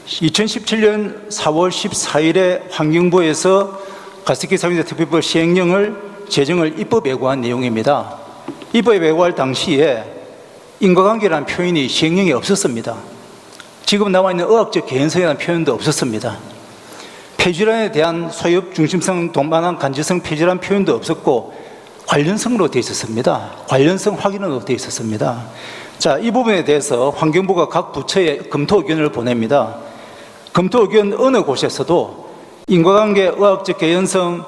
2017년 4월 14일에 환경부에서 가습기 사용자 특별법 시행령을 제정을 입법 예고한 내용입니다. 입법에 예고할 당시에 인과관계라는 표현이 시행령에 없었습니다. 지금 나와 있는 의학적 개연성이라는 표현도 없었습니다. 폐질환에 대한 소엽 중심성 동반한 간질성 폐질환 표현도 없었고 관련성으로 되어 있었습니다. 관련성 확인으로 되어 있었습니다. 자, 이 부분에 대해서 환경부가 각 부처에 검토 의견을 보냅니다. 검토 의견 어느 곳에서도 인과관계 의학적 개연성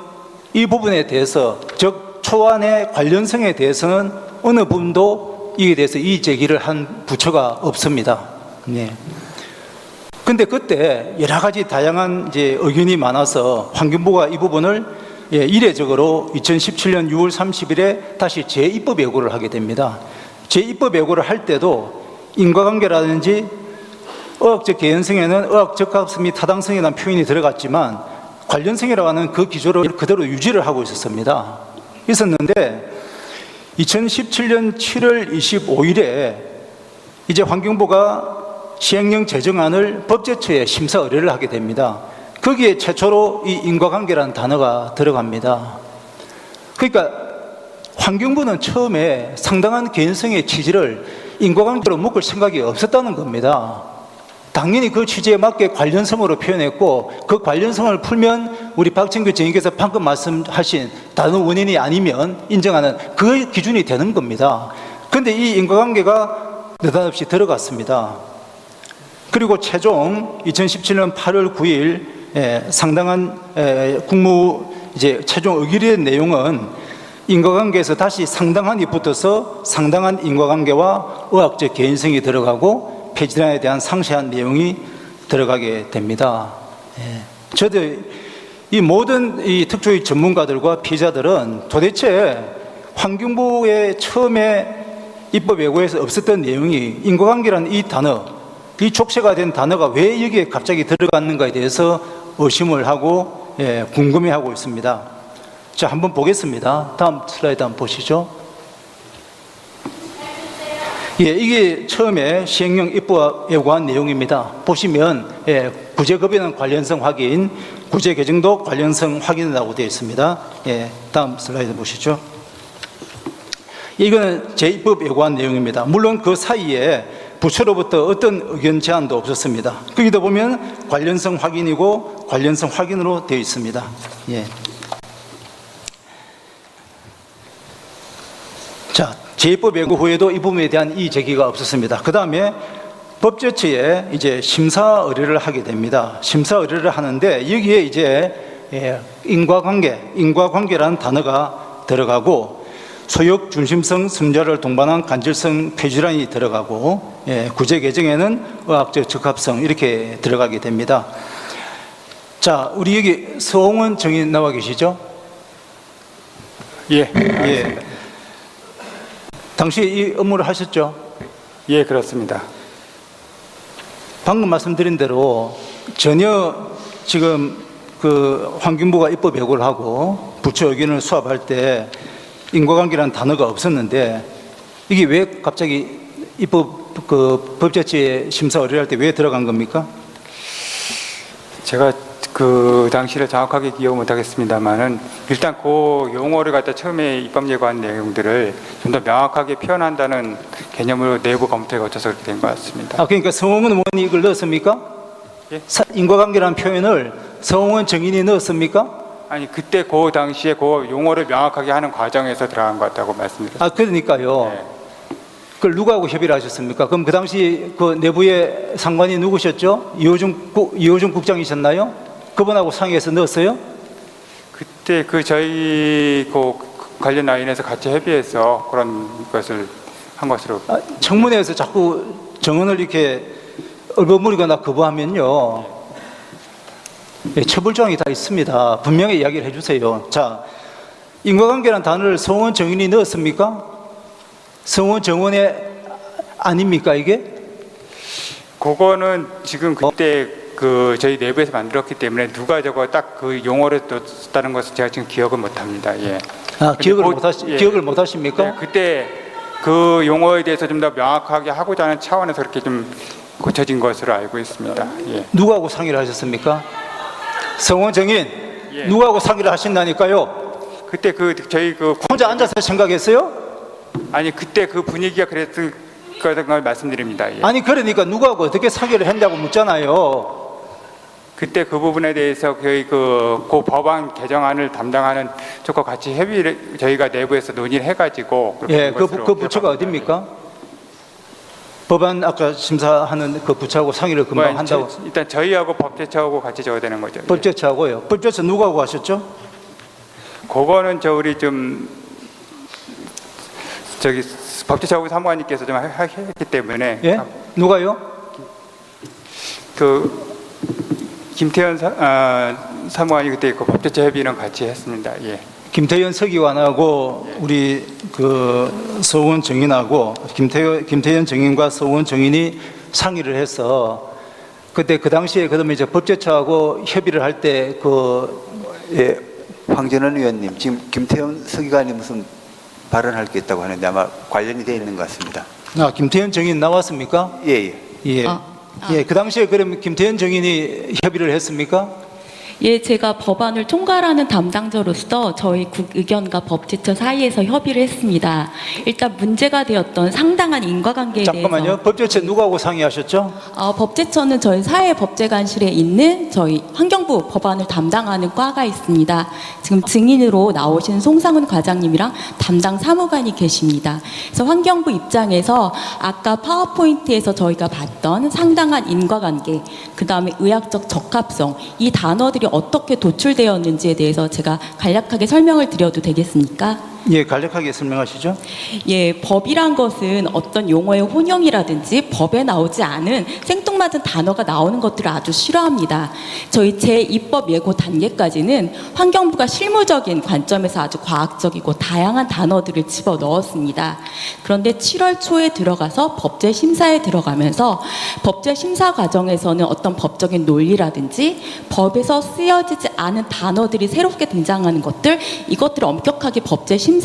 이 부분에 대해서 즉 초안의 관련성에 대해서는 어느 부분도 이에 대해서 이의 제기를 한 부처가 없습니다. 네. 근데 그때 여러 가지 다양한 이제 의견이 많아서 환경부가 이 부분을 이례적으로 2017년 6월 30일에 다시 재입법 예고를 하게 됩니다. 재입법 예고를 할 때도 인과관계라든지 의학적 개연성에는 의학 적합성 및 타당성이라는 표현이 들어갔지만 관련성이라고 하는 그 기조를 그대로 유지를 하고 있었는데 2017년 7월 25일에 이제 환경부가 시행령 제정안을 법제처에 심사 의뢰를 하게 됩니다. 거기에 최초로 이 인과관계라는 단어가 들어갑니다. 그러니까 환경부는 처음에 상당한 개연성의 취지를 인과관계로 묶을 생각이 없었다는 겁니다. 당연히 그 취지에 맞게 관련성으로 표현했고 그 관련성을 풀면 우리 박진규 정의께서 방금 말씀하신 다른 원인이 아니면 인정하는 그 기준이 되는 겁니다. 그런데 이 인과관계가 느닷없이 들어갔습니다. 그리고 최종 2017년 8월 9일 상당한 국무 이제 최종 의결의 내용은 인과관계에서 다시 상당한이 붙어서 상당한 인과관계와 의학적 개연성이 들어가고 폐질환에 대한 상세한 내용이 들어가게 됩니다. 저도 이 모든 이 특조위 전문가들과 피해자들은 도대체 환경부의 처음에 입법 예고에서 없었던 내용이 인과관계라는 이 단어, 이 족쇄가 된 단어가 왜 여기에 갑자기 들어갔는가에 대해서 의심을 하고 궁금해하고 있습니다. 자, 한번 보겠습니다. 다음 슬라이드 한번 보시죠. 이게 처음에 시행령 입법 예고한 내용입니다. 보시면 구제급여는 관련성 확인, 구제 개정도 관련성 확인이라고 되어 있습니다. 다음 슬라이드 보시죠. 이거는 재입법 예고한 내용입니다. 물론 그 사이에 부처로부터 어떤 의견 제안도 없었습니다. 거기다 보면 관련성 확인이고 관련성 확인으로 되어 있습니다. 자, 재입법 예고 후에도 이 부분에 대한 이의 제기가 없었습니다. 그 다음에 법제처에 이제 심사 의뢰를 하게 됩니다. 심사 의뢰를 하는데 여기에 이제 인과관계라는 단어가 들어가고 소역 중심성 섬유자를 동반한 간질성 폐질환이 들어가고 구제 개정에는 의학적 적합성 이렇게 들어가게 됩니다. 자, 우리 여기 서홍원 정의 나와 계시죠? 예. 당시 이 업무를 하셨죠? 예, 그렇습니다. 방금 말씀드린 대로 전혀 지금 그 환경부가 입법 예고를 하고 부처 의견을 수합할 때 인과관계라는 단어가 없었는데 이게 왜 갑자기 입법 그 법제처에 심사 의뢰할 때 왜 들어간 겁니까? 제가 그 당시를 정확하게 기억 못하겠습니다만은 일단 그 용어를 갖다 처음에 입법 예고한 내용들을 좀 더 명확하게 표현한다는 개념으로 내부 검토에 거쳐서 그렇게 된 것 같습니다. 그러니까 성홍원 의원이 이걸 넣었습니까? 예? 인과관계라는 표현을 성홍원 정인이 넣었습니까? 아니 그때 그 당시에 그 용어를 명확하게 하는 과정에서 들어간 것 같다고 말씀드렸습니다. 그러니까요. 네. 그걸 누구하고 협의를 하셨습니까? 그럼 그 당시 그 내부의 상관이 누구셨죠? 이호준 국장이셨나요? 그분하고 상의해서 넣었어요? 그때 그 저희 그 관련 라인에서 같이 협의해서 그런 것을 한 것으로. 청문회에서 자꾸 정언을 이렇게 얼버무리거나 거부하면요, 처벌조항이 다 있습니다. 분명히 이야기를 해주세요. 자, 인과관계라는 단어를 성원 정인이 넣었습니까? 성원 정원에 아닙니까 이게? 그거는 지금 그때 그 저희 내부에서 만들었기 때문에 누가 저거 딱 그 용어를 또 썼다는 것을 제가 지금 기억은 못합니다. 예. 기억을 못 하십니까? 네, 그때 그 용어에 대해서 좀 더 명확하게 하고자 하는 차원에서 그렇게 좀 고쳐진 것으로 알고 있습니다. 예. 누구하고 상의를 하셨습니까? 성원 정인, 예. 누구하고 상의를 하신다니까요? 그때 저희 혼자 앉아서 생각했어요? 아니 그때 그 분위기가 그랬을 걸 말씀드립니다. 예. 아니 그러니까 누구하고 어떻게 상의를 했냐고 묻잖아요. 그때 그 부분에 대해서 저희 그 법안 개정안을 담당하는 쪽과 같이 협의를 저희가 내부에서 논의를 해가지고 그렇게 예, 된 것으로 그 부처가 기억합니다. 어딥니까? 법안 아까 심사하는 그 부처하고 상의를 금방 한다고. 일단 저희하고 법제처하고 같이 적어야 되는 거죠. 예. 법제처하고요. 법제처 누구하고 하셨죠? 그거는 우리 좀 저기 법제처하고 사무관님께서 좀 했기 때문에 예? 누가요? 그 김태현 사무관이 그때 그 법제처 협의는 같이 했습니다. 예. 김태현 서기관하고 우리 그 서원 정인하고 김태현 정인과 서원 정인이 상의를 해서 그때 그 당시에 그러면 이제 법제처하고 협의를 할 때 예, 황전원 의원님, 지금 김태현 서기관이 무슨 발언할 게 있다고 하는데 아마 관련이 되어 있는 것 같습니다. 김태현 정인 나왔습니까? 예, 예. 예. 예, 그 당시에 그러면 김태현 정인이 협의를 했습니까? 예, 제가 법안을 총괄하는 담당자로서 저희 국의견과 법제처 사이에서 협의를 했습니다. 일단 문제가 되었던 상당한 인과관계에 잠깐만요. 대해서 법제처 누구하고 상의하셨죠? 법제처는 저희 사회법제관실에 있는 저희 환경부 법안을 담당하는 과가 있습니다. 지금 증인으로 나오신 송상훈 과장님이랑 담당 사무관이 계십니다. 그래서 환경부 입장에서 아까 파워포인트에서 저희가 봤던 상당한 인과관계, 그 다음에 의학적 적합성, 이 단어들이 어떻게 도출되었는지에 대해서 제가 간략하게 설명을 드려도 되겠습니까? 예, 간략하게 설명하시죠. 예, 법이란 것은 어떤 용어의 혼용이라든지 법에 나오지 않은 생뚱맞은 단어가 나오는 것들을 아주 싫어합니다. 저희 제2법 예고 단계까지는 환경부가 실무적인 관점에서 아주 과학적이고 다양한 단어들을 집어넣었습니다. 그런데 7월 초에 들어가서 법제 심사에 들어가면서 법제 심사 과정에서는 어떤 법적인 논리라든지 법에서 쓰여지지 않은 단어들이 새롭게 등장하는 것들, 이것들을 엄격하게 법제 심사를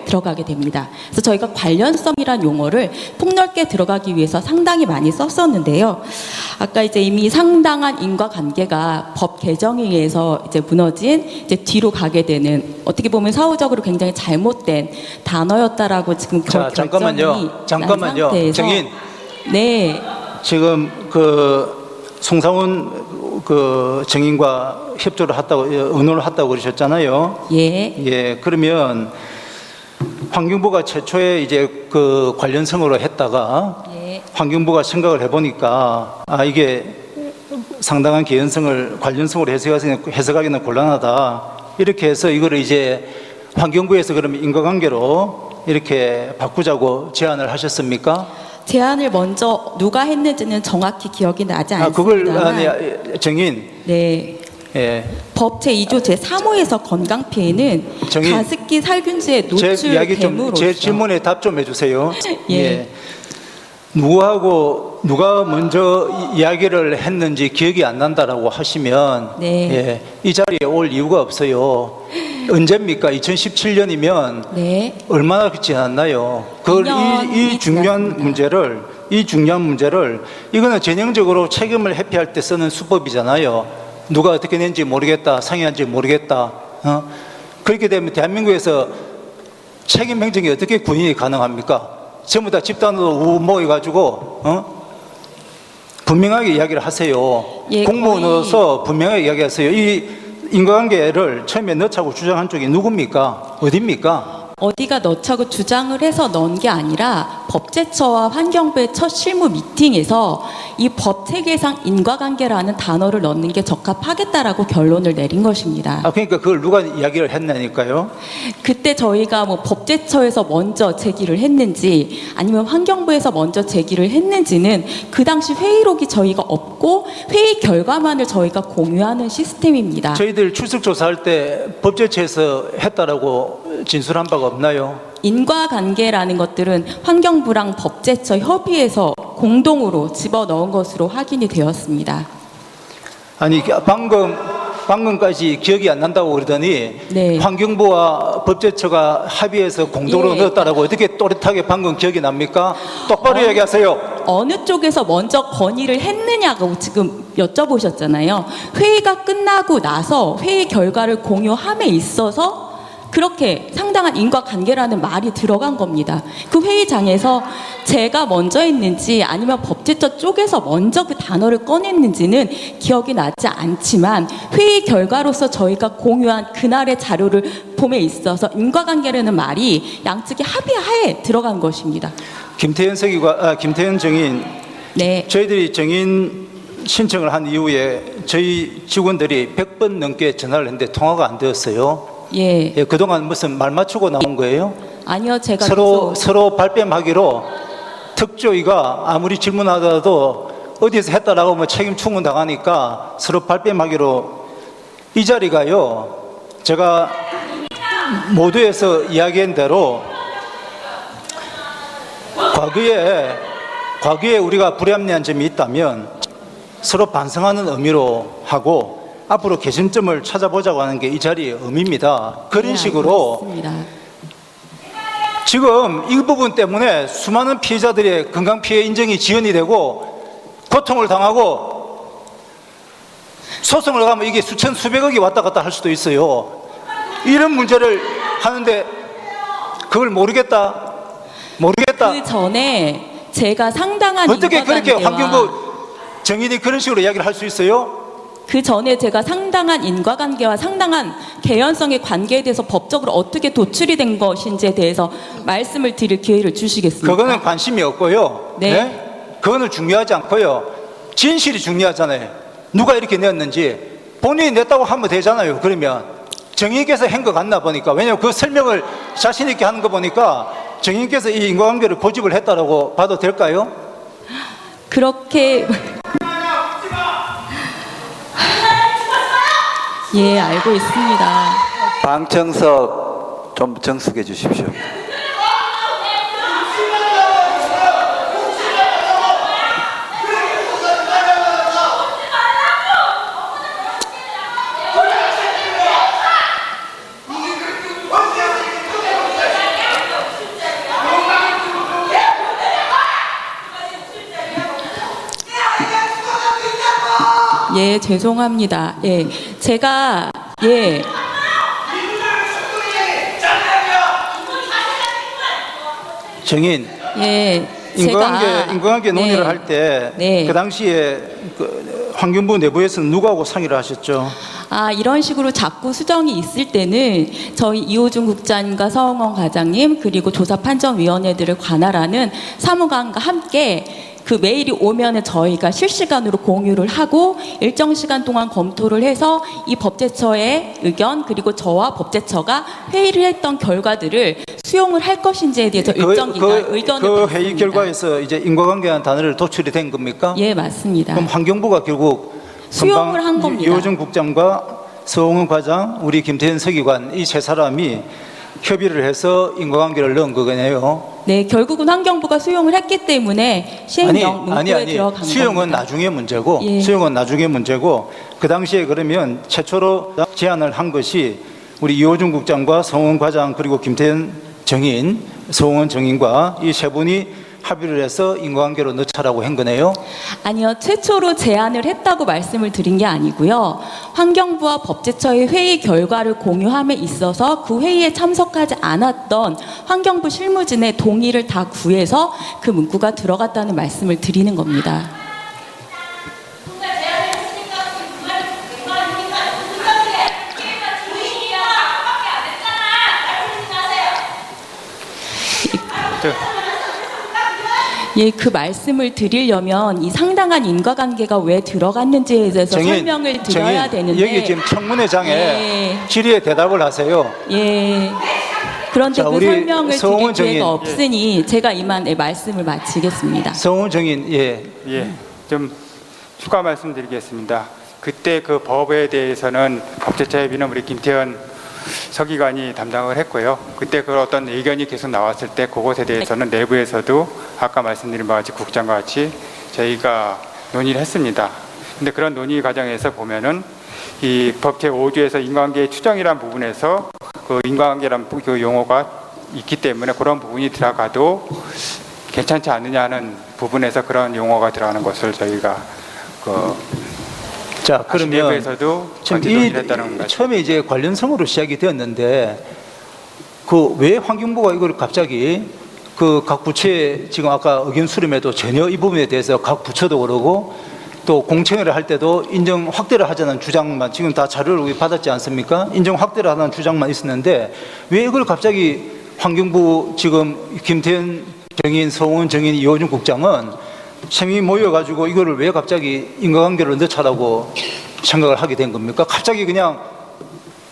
들어가게 됩니다. 그래서 저희가 관련성이란 용어를 폭넓게 들어가기 위해서 상당히 많이 썼었는데요. 아까 이제 이미 상당한 인과관계가 법 개정에 의해서 이제 무너진 이제 뒤로 가게 되는, 어떻게 보면 사후적으로 굉장히 잘못된 단어였다라고 지금 자, 잠깐만요. 정인. 네. 지금 송상훈 정인과 협조를 했다고, 의논을 했다고 그러셨잖아요. 예. 예, 그러면 환경부가 최초에 이제 그 관련성으로 했다가 예. 환경부가 생각을 해보니까 이게 상당한 개연성을 관련성으로 해석하기는 곤란하다. 이렇게 해서 이거를 이제 환경부에서 그러면 인과관계로 이렇게 바꾸자고 제안을 하셨습니까? 제안을 먼저 누가 했는지는 정확히 기억이 나지 않습니다만 정인. 네. 예. 법 제2조 제3호에서 건강 피해는 정인, 가습기 살균제에 제 이야기 좀, 노출됨으로써 제 질문에 답 좀 해주세요. 예. 누가 먼저 이야기를 했는지 기억이 안 난다라고 하시면 네. 예, 이 자리에 올 이유가 없어요. 언제입니까? 2017년이면 네. 얼마나 지났나요? 이 중요한 문제를 이거는 전형적으로 책임을 회피할 때 쓰는 수법이잖아요. 누가 어떻게 낸지 모르겠다, 상의한지 모르겠다. 그렇게 되면 대한민국에서 책임 행정이 어떻게 구현이 가능합니까? 전부 다 집단으로 모여가지고 분명하게 이야기를 하세요. 예, 공무원으로서 분명하게 이야기하세요. 이 인과관계를 처음에 넣자고 주장한 쪽이 누굽니까? 어딥니까? 어디가 넣자고 주장을 해서 넣은 게 아니라 법제처와 환경부의 첫 실무 미팅에서 이 법 체계상 인과관계라는 단어를 넣는 게 적합하겠다라고 결론을 내린 것입니다. 그러니까 그걸 누가 이야기를 했나니까요? 그때 저희가 뭐 법제처에서 먼저 제기를 했는지 아니면 환경부에서 먼저 제기를 했는지는 그 당시 회의록이 저희가 없고 회의 결과만을 저희가 공유하는 시스템입니다. 저희들 출석 조사할 때 법제처에서 했다라고 진술한 바가 없나요? 인과관계라는 것들은 환경부랑 법제처 협의해서 공동으로 집어넣은 것으로 확인이 되었습니다. 아니 방금 방금까지 기억이 안 난다고 그러더니 네. 환경부와 법제처가 합의해서 공도로 예. 넣었다라고 어떻게 또렷하게 방금 기억이 납니까? 똑바로 얘기하세요. 어느 쪽에서 먼저 건의를 했느냐고 지금 여쭤보셨잖아요. 회의가 끝나고 나서 회의 결과를 공유함에 있어서 그렇게 상당한 인과관계라는 말이 들어간 겁니다. 그 회의장에서 제가 먼저 했는지 아니면 법제처 쪽에서 먼저 그 단어를 꺼냈는지는 기억이 나지 않지만 회의 결과로서 저희가 공유한 그날의 자료를 봄에 있어서 인과관계라는 말이 양측의 합의하에 들어간 것입니다. 김태현 정인, 네. 저희들이 정인 신청을 한 이후에 저희 직원들이 100번 넘게 전화를 했는데 통화가 안 되었어요. 예. 예, 그동안 무슨 말 맞추고 나온 거예요? 아니요, 제가 서로 발뺌하기로 특조위가 아무리 질문하더라도 어디서 했다라고 하면 책임 충분 당하니까 서로 발뺌하기로 이 자리가요, 제가 모두에서 이야기한 대로 과거에 우리가 불합리한 점이 있다면 서로 반성하는 의미로 하고 앞으로 개선점을 찾아보자고 하는 게 이 자리의 의미입니다. 그런 네, 식으로 알겠습니다. 지금 이 부분 때문에 수많은 피해자들의 건강 피해 인정이 지연이 되고 고통을 당하고 소송을 가면 이게 수천 수백억이 왔다 갔다 할 수도 있어요. 이런 문제를 하는데 그걸 모르겠다. 그 전에 제가 상당한 어떻게 그렇게 인과관계와 환경부 정인이 그런 식으로 이야기를 할 수 있어요? 그 전에 제가 상당한 인과관계와 상당한 개연성의 관계에 대해서 법적으로 어떻게 도출이 된 것인지에 대해서 말씀을 드릴 기회를 주시겠습니까? 그거는 관심이 없고요. 네. 그거는 중요하지 않고요. 진실이 중요하잖아요. 누가 이렇게 냈는지 본인이 냈다고 하면 되잖아요. 그러면 정인께서 한 것 같나 보니까, 왜냐하면 그 설명을 자신 있게 하는 거 보니까 정인께서 이 인과관계를 고집을 했다라고 봐도 될까요? 그렇게 예, 알고 있습니다. 방청석 좀 정숙해 주십시오. 예, 죄송합니다. 예, 제가 예. 정인, 예, 인과관계 논의를 네. 할 때 그 네. 당시에 그 환경부 내부에서는 누구하고 상의를 하셨죠? 이런 식으로 자꾸 수정이 있을 때는 저희 이호준 국장님과 서홍원 과장님 그리고 조사판정위원회들을 관할하는 사무관과 함께 그 메일이 오면은 저희가 실시간으로 공유를 하고 일정 시간 동안 검토를 해서 이 법제처의 의견 그리고 저와 법제처가 회의를 했던 결과들을 수용을 할 것인지에 대해서 일정 기간 의견을 그 받습니다. 회의 결과에서 이제 인과관계라는 단어를 도출이 된 겁니까? 예, 맞습니다. 그럼 환경부가 결국 수용을 금방 한 겁니다. 이호준 국장과 서홍은 과장, 우리 김태현 서기관 이 세 사람이 협의를 해서 인과관계를 넣은 거네요. 네, 결국은 환경부가 수용을 했기 때문에 시행령 문구에 들어간 수용은 겁니다. 나중에 문제고, 예. 수용은 나중에 문제고, 그 당시에 그러면 최초로 제안을 한 것이 우리 이호준 국장과 서홍은 과장 그리고 김태현 정인, 서홍은 정인과 이 세 분이 합의를 해서 인과관계로 넣자라고 한 거네요. 아니요, 최초로 제안을 했다고 말씀을 드린 게 아니고요. 환경부와 법제처의 회의 결과를 공유함에 있어서 그 회의에 참석하지 않았던 환경부 실무진의 동의를 다 구해서 그 문구가 들어갔다는 말씀을 드리는 겁니다. 예, 그 말씀을 드리려면 이 상당한 인과관계가 왜 들어갔는지에 대해서 설명을 드려야 되는데 여기 지금 청문회장에 예. 질의에 대답을 하세요. 예. 그런데 자, 그 우리 설명을 드릴 서홍은 기회가 정인. 없으니 제가 이만 말씀을 마치겠습니다. 서홍은 정인, 예. 예, 좀 추가 말씀드리겠습니다. 그때 그 법에 대해서는 법제처 협의는 우리 김태현 서기관이 담당을 했고요. 그때 그 어떤 의견이 계속 나왔을 때 그것에 대해서는 내부에서도 아까 말씀드린 바와 같이 국장과 같이 저희가 논의를 했습니다. 근데 그런 논의 과정에서 보면은 이 법 제5조에서 인과관계 추정이란 부분에서 그 인과관계란 그 용어가 있기 때문에 그런 부분이 들어가도 괜찮지 않느냐는 부분에서 그런 용어가 들어가는 것을 저희가 자, 그러면 내부에서도 지금 동의했다는 거죠. 처음에 이제 관련성으로 시작이 되었는데 그 왜 환경부가 이걸 갑자기 그 각 부처에 지금 아까 의견 수렴에도 전혀 이 부분에 대해서 각 부처도 그러고 또 공청회를 할 때도 인정 확대를 하자는 주장만 지금 다 자료를 우리 받았지 않습니까? 인정 확대를 하는 주장만 있었는데 왜 이걸 갑자기 환경부 지금 김태현 정인, 성훈 정인, 이호준 국장은 sem이 모여가지고 이거를 왜 갑자기 인과관계를 넣자라고 생각을 하게 된 겁니까? 갑자기 그냥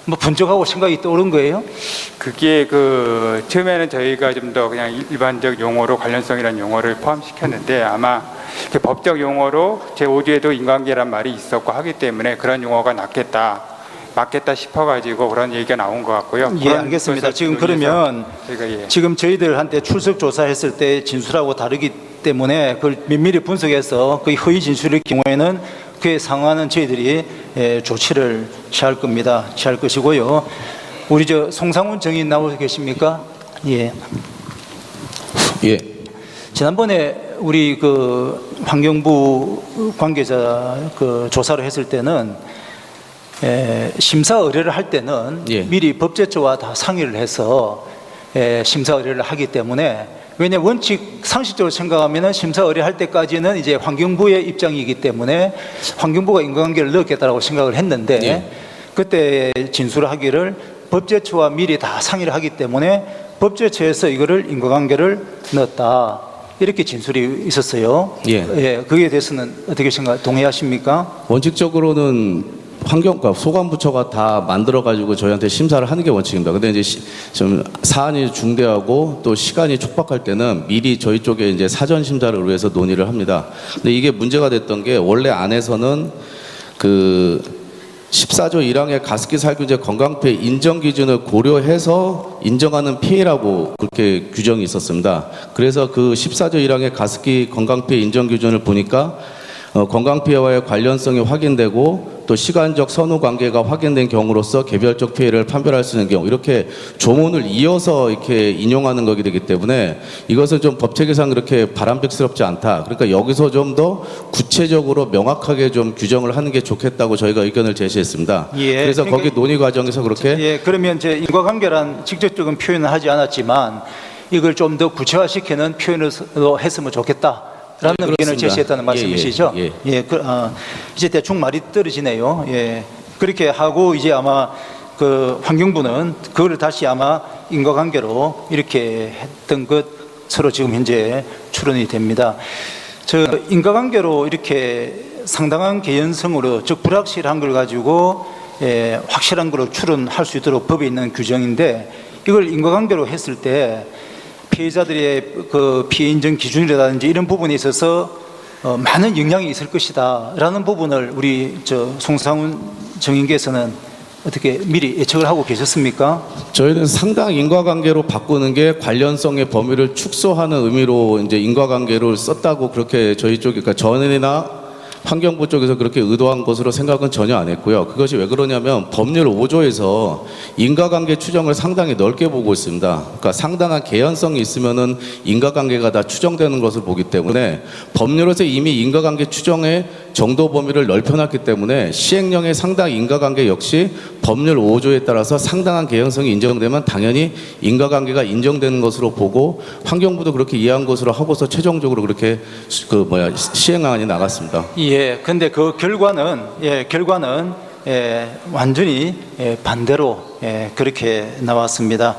뭐 분적하고 생각이 떠오른 거예요? 그게 그 처음에는 저희가 좀 더 그냥 일반적 용어로 관련성이라는 용어를 포함시켰는데 아마 그 법적 용어로 제5조에도 인과관계란 말이 있었고 하기 때문에 그런 용어가 맞겠다 싶어가지고 그런 얘기가 나온 것 같고요. 예, 알겠습니다. 지금 그러면 저희가 지금 저희들한테 출석 조사했을 때 진술하고 다르기 때문에 그걸 면밀히 분석해서 그 허위 진술일 경우에는 그에 상응하는 저희들이 조치를 취할 겁니다. 취할 것이고요. 우리 저 송상훈 정인 나오고 계십니까? 예. 예. 지난번에 우리 그 환경부 관계자 그 조사를 했을 때는 심사 의뢰를 할 때는 예. 미리 법제처와 다 상의를 해서 심사 의뢰를 하기 때문에 왜냐 원칙 상식적으로 생각하면은 심사 의뢰할 때까지는 이제 환경부의 입장이기 때문에 환경부가 인과관계를 넣겠다라고 생각을 했는데 예. 그때 진술을 하기를 법제처와 미리 다 상의를 하기 때문에 법제처에서 이거를 인과관계를 넣었다 이렇게 진술이 있었어요. 예. 그에 대해서는 어떻게 동의하십니까? 원칙적으로는 환경과 소관부처가 다 만들어가지고 저희한테 심사를 하는 게 원칙입니다. 근데 이제 좀 사안이 중대하고 또 시간이 촉박할 때는 미리 저희 쪽에 이제 사전 심사를 위해서 논의를 합니다. 근데 이게 문제가 됐던 게 원래 안에서는 그 14조 1항의 가습기 살균제 건강피해 인정 기준을 고려해서 인정하는 피해라고 그렇게 규정이 있었습니다. 그래서 그 14조 1항의 가습기 건강피해 인정 기준을 보니까 건강피해와의 관련성이 확인되고 또 시간적 선후 관계가 확인된 경우로서 개별적 피해를 판별할 수 있는 경우 이렇게 조문을 이어서 이렇게 인용하는 것이 되기 때문에 이것은 좀 법체계상 그렇게 바람직스럽지 않다. 그러니까 여기서 좀 더 구체적으로 명확하게 좀 규정을 하는 게 좋겠다고 저희가 의견을 제시했습니다. 예, 그래서 그러니까 거기 논의 과정에서 그렇게 그러면 이제 인과관계란 직접적인 표현을 하지 않았지만 이걸 좀 더 구체화시키는 표현을 했으면 좋겠다. 라는 의견을 그렇습니다. 제시했다는 말씀이시죠? 이제 대충 말이 떨어지네요. 그렇게 하고 이제 아마 그 환경부는 그거를 다시 아마 인과관계로 이렇게 했던 것으로 지금 현재 추론이 됩니다. 저 인과관계로 이렇게 상당한 개연성으로 즉 불확실한 걸 가지고 확실한 걸로 추론할 수 있도록 법에 있는 규정인데 이걸 인과관계로 했을 때 피해자들의 그 피해 인정 기준이라든지 이런 부분에 있어서 많은 영향이 있을 것이다라는 부분을 우리 저 송상훈 정인께서는 어떻게 미리 예측을 하고 계셨습니까? 저희는 상당 인과관계로 바꾸는 게 관련성의 범위를 축소하는 의미로 이제 인과관계를 썼다고 그렇게 저희 쪽, 그러니까 전이나 환경부 쪽에서 그렇게 의도한 것으로 생각은 전혀 안 했고요. 그것이 왜 그러냐면 법률 5조에서 인과관계 추정을 상당히 넓게 보고 있습니다. 그러니까 상당한 개연성이 있으면은 인과관계가 다 추정되는 것을 보기 때문에 법률에서 이미 인과관계 추정의 정도 범위를 넓혀놨기 때문에 시행령의 상당 인과관계 역시 법률 5조에 따라서 상당한 개연성이 인정되면 당연히 인과관계가 인정되는 것으로 보고 환경부도 그렇게 이해한 것으로 하고서 최종적으로 그렇게 시행안이 나갔습니다. 근데 그 결과는 완전히 반대로 그렇게 나왔습니다.